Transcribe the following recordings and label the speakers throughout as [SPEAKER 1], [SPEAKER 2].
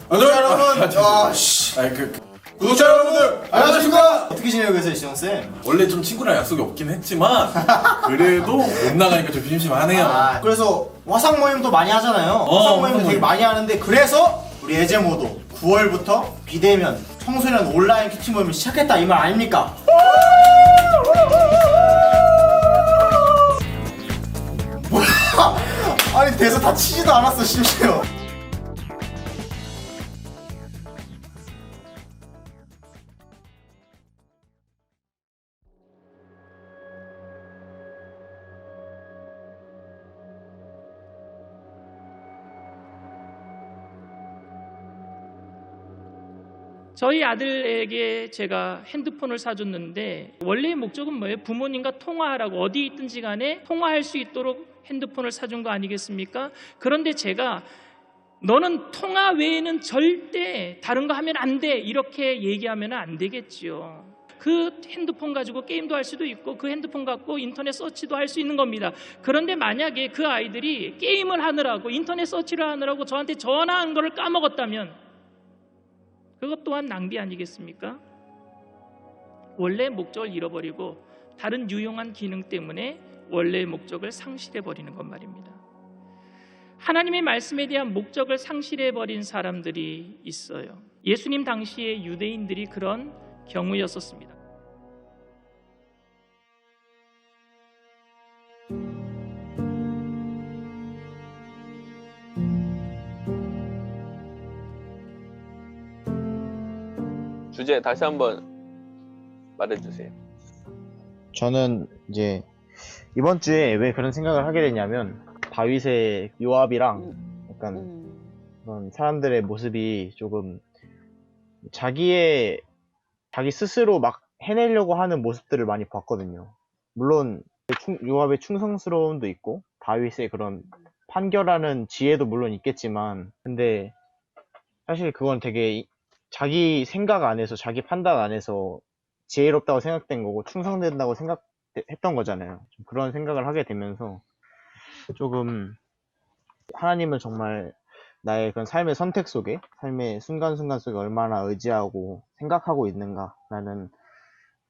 [SPEAKER 1] 구독자 여러분, 구독자 여러분들 안녕하십니까?
[SPEAKER 2] 어떻게 지내고 계세요, 시영쌤?
[SPEAKER 1] 원래 좀 친구랑 약속이 없긴 했지만 그래도 못 나가니까 좀 심심하네요.
[SPEAKER 2] 그래서 화상 모임도 많이 하잖아요. 화상 모임도 되게 많이 하는데, 그래서 우리 예제모도 9월부터 비대면 청소년 온라인 PT 모임을 시작했다, 이 말 아닙니까? 뭐야? 아니 대사 다 치지도 않았어, 심지어.
[SPEAKER 3] 저희 아들에게 제가 핸드폰을 사줬는데 원래의 목적은 뭐예요? 부모님과 통화하라고, 어디 있든지 간에 통화할 수 있도록 핸드폰을 사준 거 아니겠습니까? 그런데 제가 너는 통화 외에는 절대 다른 거 하면 안 돼, 이렇게 얘기하면 안 되겠지요. 그 핸드폰 가지고 게임도 할 수도 있고 그 핸드폰 갖고 인터넷 서치도 할 수 있는 겁니다. 그런데 만약에 그 아이들이 게임을 하느라고 인터넷 서치를 하느라고 저한테 전화한 거를 까먹었다면 그것 또한 낭비 아니겠습니까? 원래 목적을 잃어버리고 다른 유용한 기능 때문에 원래의 목적을 상실해버리는 것 말입니다. 하나님의 말씀에 대한 목적을 상실해버린 사람들이 있어요. 예수님 당시에 유대인들이 그런 경우였었습니다.
[SPEAKER 4] 주제 다시 한번 말해주세요.
[SPEAKER 2] 저는 이제 이번 주에 왜 그런 생각을 하게 됐냐면, 다윗의 요압이랑 약간 그런 사람들의 모습이 조금 자기 스스로 막 해내려고 하는 모습들을 많이 봤거든요. 물론 요압의 충성스러움도 있고 다윗의 그런 판결하는 지혜도 물론 있겠지만, 근데 사실 그건 되게 자기 생각 안에서, 자기 판단 안에서 지혜롭다고 생각된 거고 충성된다고 생각했던 거잖아요. 좀 그런 생각을 하게 되면서 조금 하나님을 정말 나의 그런 삶의 선택 속에, 삶의 순간순간 속에 얼마나 의지하고 생각하고 있는가라는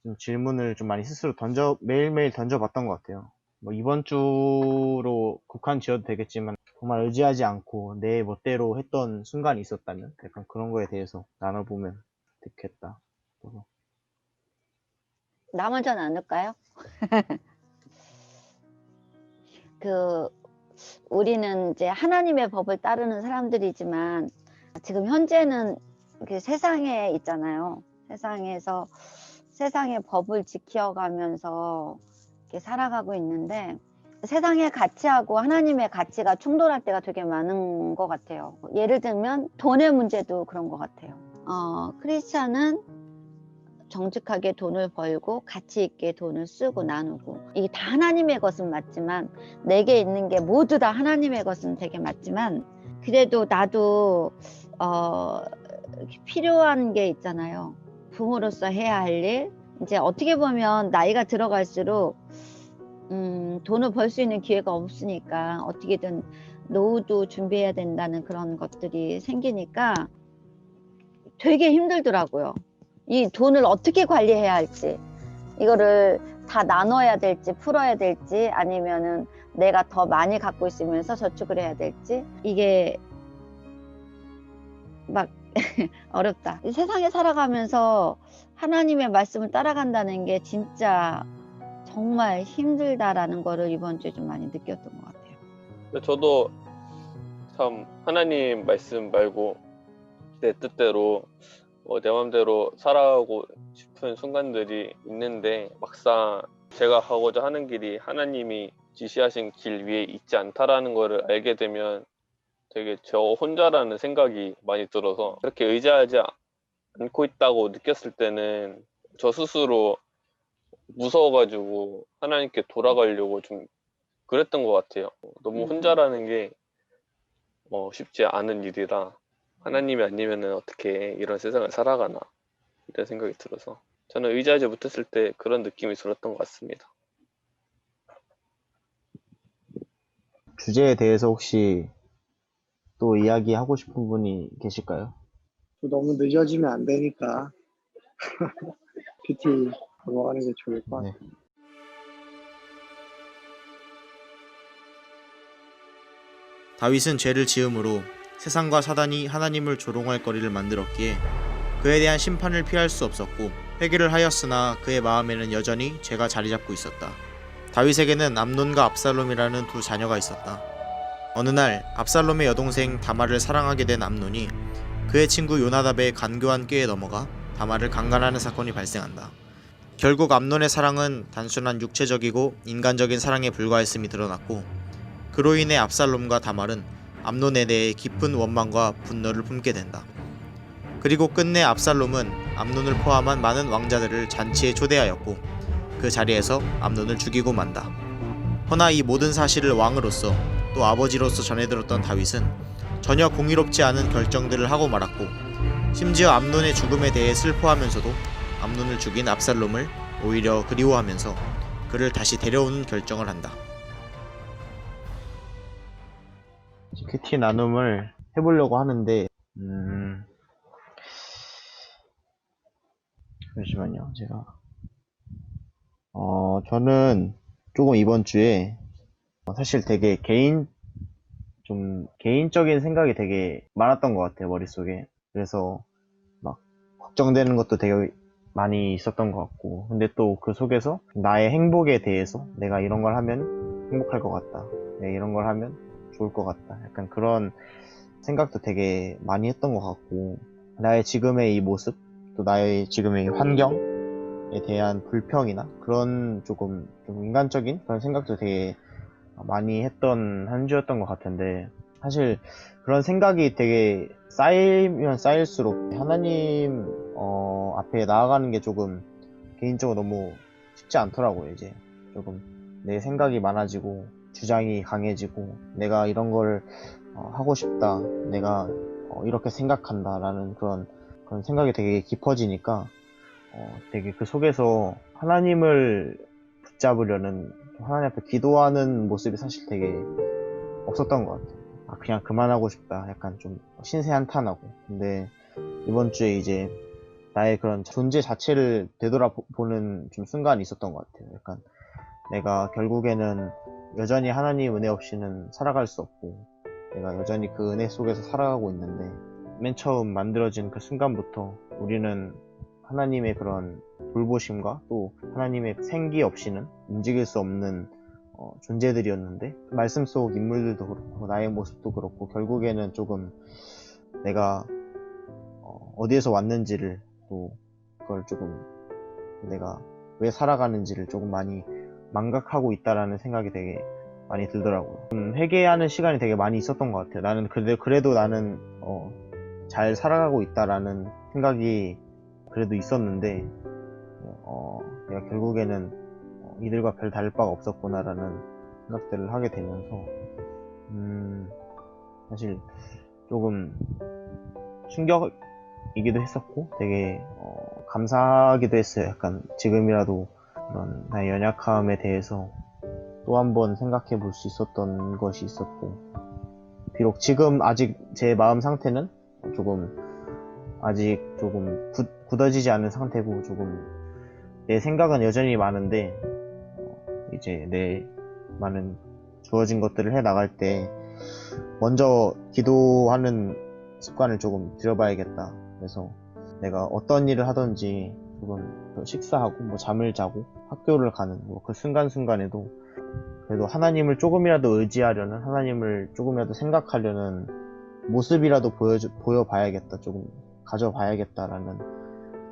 [SPEAKER 2] 좀 질문을 좀 많이 스스로 매일매일 던져봤던 것 같아요. 뭐 이번 주로 국한 지어도 되겠지만, 정말 의지하지 않고 내 멋대로 했던 순간이 있었다면 약간 그런 거에 대해서 나눠보면 좋겠다. 그래서
[SPEAKER 5] 나 먼저 나눌까요? 우리는 이제 하나님의 법을 따르는 사람들이지만 지금 현재는 세상에 있잖아요. 세상에서 세상의 법을 지켜가면서 이렇게 살아가고 있는데, 세상의 가치하고 하나님의 가치가 충돌할 때가 되게 많은 것 같아요. 예를 들면 돈의 문제도 그런 것 같아요. 크리스찬은 정직하게 돈을 벌고 가치 있게 돈을 쓰고 나누고, 이게 다 하나님의 것은 맞지만, 내게 있는 게 모두 다 하나님의 것은 되게 맞지만, 그래도 나도 필요한 게 있잖아요. 부모로서 해야 할 일. 이제 어떻게 보면 나이가 들어갈수록 돈을 벌 수 있는 기회가 없으니까 어떻게든 노후도 준비해야 된다는 그런 것들이 생기니까 되게 힘들더라고요. 이 돈을 어떻게 관리해야 할지, 이거를 다 나눠야 될지 풀어야 될지, 아니면은 내가 더 많이 갖고 있으면서 저축을 해야 될지, 이게 막 어렵다. 이 세상에 살아가면서 하나님의 말씀을 따라간다는 게 진짜 정말 힘들다라는 거를 이번 주에 좀 많이 느꼈던 것 같아요.
[SPEAKER 4] 저도 참 하나님 말씀 말고 내 뜻대로 내 마음대로 살아가고 싶은 순간들이 있는데, 막상 제가 가고자 하는 길이 하나님이 지시하신 길 위에 있지 않다라는 거를 알게 되면 되게 저 혼자라는 생각이 많이 들어서, 그렇게 의지하지 않고 있다고 느꼈을 때는 저 스스로 무서워가지고 하나님께 돌아가려고 좀 그랬던 것 같아요. 너무 혼자라는 게 쉽지 않은 일이라, 하나님이 아니면은 어떻게 이런 세상을 살아가나 이런 생각이 들어서 저는 의지하지 못했을 때 그런 느낌이 들었던 것 같습니다.
[SPEAKER 2] 주제에 대해서 혹시 또 이야기하고 싶은 분이 계실까요?
[SPEAKER 6] 또 너무 늦어지면 안 되니까 PT 넘어가는 게 좋을 것 같아요.
[SPEAKER 2] 네. 다윗은 죄를 지음으로 세상과 사단이 하나님을 조롱할 거리를 만들었기에 그에 대한 심판을 피할 수 없었고 회개를 하였으나 그의 마음에는 여전히 죄가 자리 잡고 있었다. 다윗에게는 암논과 압살롬이라는 두 자녀가 있었다. 어느 날 압살롬의 여동생 다말을 사랑하게 된 암논이 그의 친구 요나답의 간교한 꾀에 넘어가 다말을 강간하는 사건이 발생한다. 결국 암논의 사랑은 단순한 육체적이고 인간적인 사랑에 불과했음이 드러났고 그로 인해 압살롬과 다말은 암논에 대해 깊은 원망과 분노를 품게 된다. 그리고 끝내 압살롬은 암논을 포함한 많은 왕자들을 잔치에 초대하였고 그 자리에서 암논을 죽이고 만다. 허나 이 모든 사실을 왕으로서 또 아버지로서 전해들었던 다윗은 전혀 공의롭지 않은 결정들을 하고 말았고 심지어 암논의 죽음에 대해 슬퍼하면서도 암논을 죽인 압살롬을 오히려 그리워하면서 그를 다시 데려오는 결정을 한다. 큐티 나눔을 해보려고 하는데 잠시만요. 제가 저는 조금 이번 주에 사실 되게 개인적인 생각이 되게 많았던 것 같아요, 머릿속에. 그래서 막 걱정되는 것도 되게 많이 있었던 것 같고, 근데 또 그 속에서 나의 행복에 대해서 내가 이런 걸 하면 행복할 것 같다, 내가 이런 걸 하면 좋을 것 같다, 약간 그런 생각도 되게 많이 했던 것 같고, 나의 지금의 이 모습, 또 나의 지금의 이 환경에 대한 불평이나 그런 좀 인간적인 그런 생각도 되게 많이 했던 한 주였던 것 같은데, 사실 그런 생각이 되게 쌓이면 쌓일수록 하나님 앞에 나아가는 게 조금 개인적으로 너무 쉽지 않더라고요. 이제 조금 내 생각이 많아지고 주장이 강해지고 내가 이런 걸 하고 싶다, 내가 이렇게 생각한다 라는 그런 생각이 되게 깊어지니까 되게 그 속에서 하나님을 붙잡으려는, 하나님 앞에 기도하는 모습이 사실 되게 없었던 것 같아요. 그냥 그만하고 싶다, 약간 좀 신세 한탄하고. 근데 이번 주에 이제 나의 그런 존재 자체를 되돌아보는 좀 순간이 있었던 것 같아요. 약간 내가 결국에는 여전히 하나님 은혜 없이는 살아갈 수 없고, 내가 여전히 그 은혜 속에서 살아가고 있는데, 맨 처음 만들어진 그 순간부터 우리는 하나님의 그런 돌보심과 또 하나님의 생기 없이는 움직일 수 없는 존재들이었는데, 말씀 속 인물들도 그렇고 나의 모습도 그렇고 결국에는 조금 내가 어디에서 왔는지를, 또 그걸 조금 내가 왜 살아가는지를 조금 많이 망각하고 있다라는 생각이 되게 많이 들더라고요. 회개하는 시간이 되게 많이 있었던 것 같아요. 나는 그래도 나는 잘 살아가고 있다라는 생각이 그래도 있었는데, 내가 결국에는 이들과 별 다를 바가 없었구나라는 생각들을 하게 되면서 사실 조금 충격이기도 했었고 되게 감사하기도 했어요. 약간 지금이라도 그런 나의 연약함에 대해서 또 한 번 생각해 볼 수 있었던 것이 있었고, 비록 지금 아직 제 마음 상태는 아직 조금 굳어지지 않은 상태고, 조금 내 생각은 여전히 많은데 이제 내 많은 주어진 것들을 해 나갈 때 먼저 기도하는 습관을 조금 들여봐야겠다. 그래서 내가 어떤 일을 하든지 조금 식사하고 뭐 잠을 자고 학교를 가는 그 순간순간에도 그래도 하나님을 조금이라도 의지하려는, 하나님을 조금이라도 생각하려는 모습이라도 보여봐야겠다, 조금 가져봐야겠다라는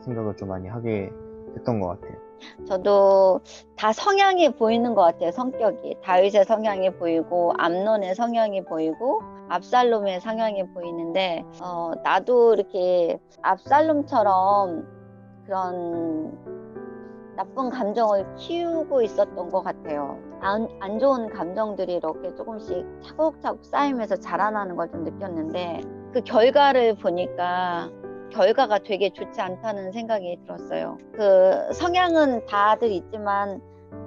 [SPEAKER 2] 생각을 좀 많이 하게 됐던 것 같아요.
[SPEAKER 5] 저도 다 성향이 보이는 것 같아요. 성격이 다윗의 성향이 보이고 암논의 성향이 보이고 압살롬의 성향이 보이는데, 나도 이렇게 압살롬처럼 그런 나쁜 감정을 키우고 있었던 것 같아요. 안 좋은 감정들이 이렇게 조금씩 차곡차곡 쌓이면서 자라나는 걸 좀 느꼈는데, 그 결과를 보니까 결과가 되게 좋지 않다는 생각이 들었어요. 그 성향은 다들 있지만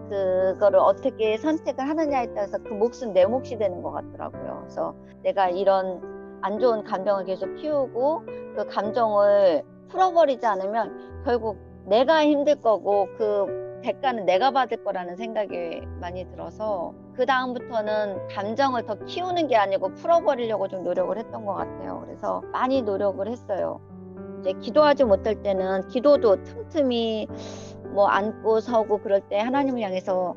[SPEAKER 5] 그거를 어떻게 선택을 하느냐에 따라서 그 몫은 내 몫이 되는 것 같더라고요. 그래서 내가 이런 안 좋은 감정을 계속 키우고 그 감정을 풀어버리지 않으면 결국 내가 힘들 거고 그 대가는 내가 받을 거라는 생각이 많이 들어서 그 다음부터는 감정을 더 키우는 게 아니고 풀어버리려고 좀 노력을 했던 것 같아요. 그래서 많이 노력을 했어요. 이제 기도하지 못할 때는 기도도 틈틈이 뭐 앉고 서고 그럴 때 하나님을 향해서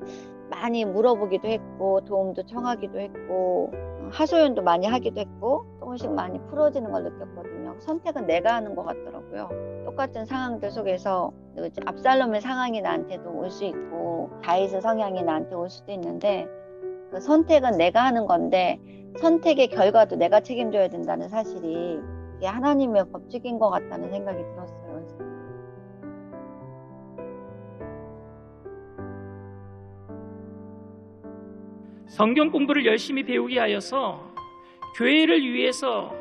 [SPEAKER 5] 많이 물어보기도 했고 도움도 청하기도 했고 하소연도 많이 하기도 했고 조금씩 많이 풀어지는 걸 느꼈거든요. 선택은 내가 하는 것 같더라고요. 똑같은 상황들 속에서 압살롬의 상황이 나한테도 올 수 있고 다윗의 성향이 나한테 올 수도 있는데 그 선택은 내가 하는 건데 선택의 결과도 내가 책임져야 된다는 사실이 이게 하나님의 법칙인 것 같다는 생각이 들었어요.
[SPEAKER 3] 성경 공부를 열심히 배우게 하여서 교회를 위해서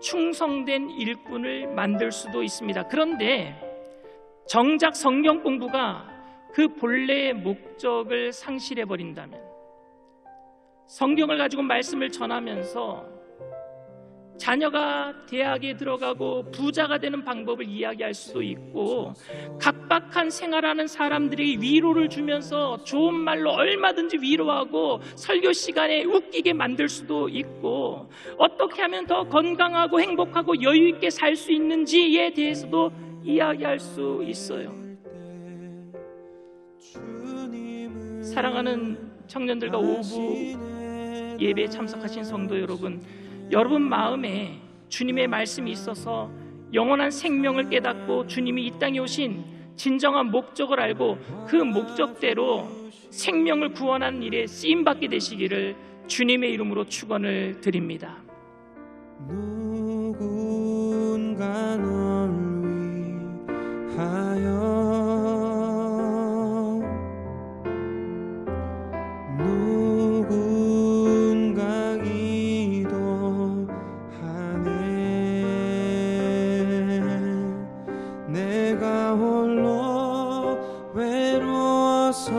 [SPEAKER 3] 충성된 일꾼을 만들 수도 있습니다. 그런데 정작 성경 공부가 그 본래의 목적을 상실해 버린다면, 성경을 가지고 말씀을 전하면서 자녀가 대학에 들어가고 부자가 되는 방법을 이야기할 수도 있고 각박한 생활하는 사람들에게 위로를 주면서 좋은 말로 얼마든지 위로하고 설교 시간에 웃기게 만들 수도 있고 어떻게 하면 더 건강하고 행복하고 여유 있게 살 수 있는지에 대해서도 이야기할 수 있어요. 사랑하는 청년들과 오후 예배에 참석하신 성도 여러분, 여러분 마음에 주님의 말씀이 있어서 영원한 생명을 깨닫고 주님이 이 땅에 오신 진정한 목적을 알고 그 목적대로 생명을 구원하는 일에 쓰임받게 되시기를 주님의 이름으로 축원을 드립니다.
[SPEAKER 7] 누군가 널 위하여 누군가 내가 홀로 외로워서